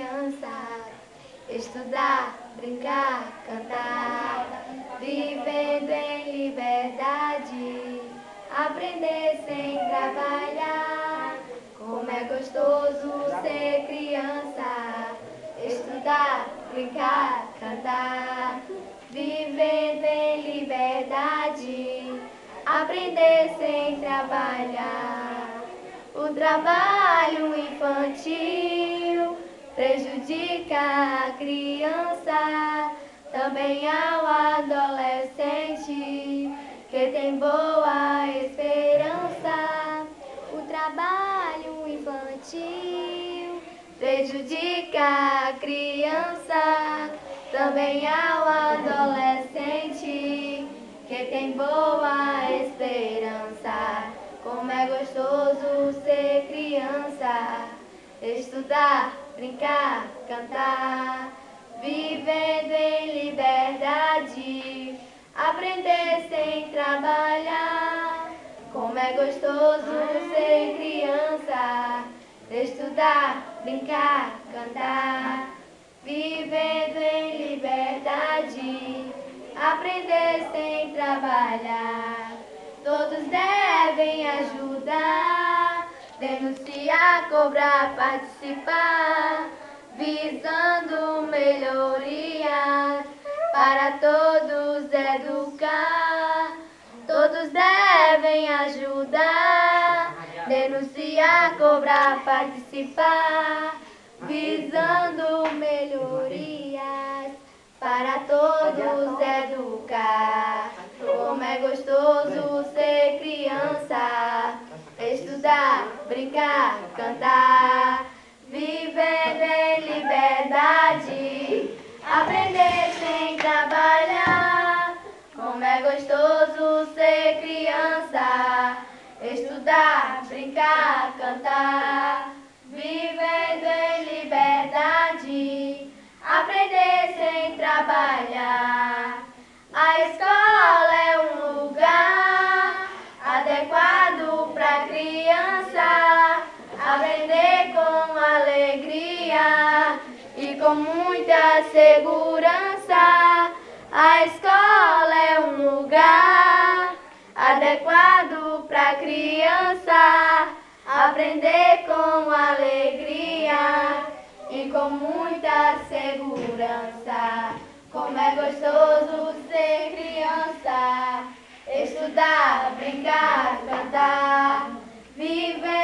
criança. Estudar, brincar, cantar, vivendo em liberdade, aprender sem trabalhar. Como é gostoso ser criança. Estudar, brincar, cantar, vivendo em liberdade, aprender sem trabalhar. O trabalho infantil prejudica a criança, também ao adolescente que tem boa esperança. O trabalho infantil prejudica a criança, também ao adolescente que tem boa esperança. Como é gostoso ser criança. Estudar, brincar, cantar, vivendo em liberdade, aprender sem trabalhar. Como é gostoso ser criança. Estudar, brincar, cantar, vivendo em liberdade, aprender sem trabalhar. Todos devem ajudar, denunciar, cobrar, participar, visando melhorias para todos educar. Todos devem ajudar, denunciar, cobrar, participar, visando melhorias para todos educar. Como é gostoso ser criança. Estudar, brincar, cantar, vivendo em liberdade, aprender sem trabalhar. Como é gostoso ser criança. Estudar, brincar, cantar, vivendo em liberdade, aprender sem trabalhar. A escola é um lugar adequado para criança aprender com alegria e com muita segurança. A escola é um lugar adequado para criança aprender com alegria e com muita segurança. Como é gostoso ser criança. Estudar, brincar, cantar, viver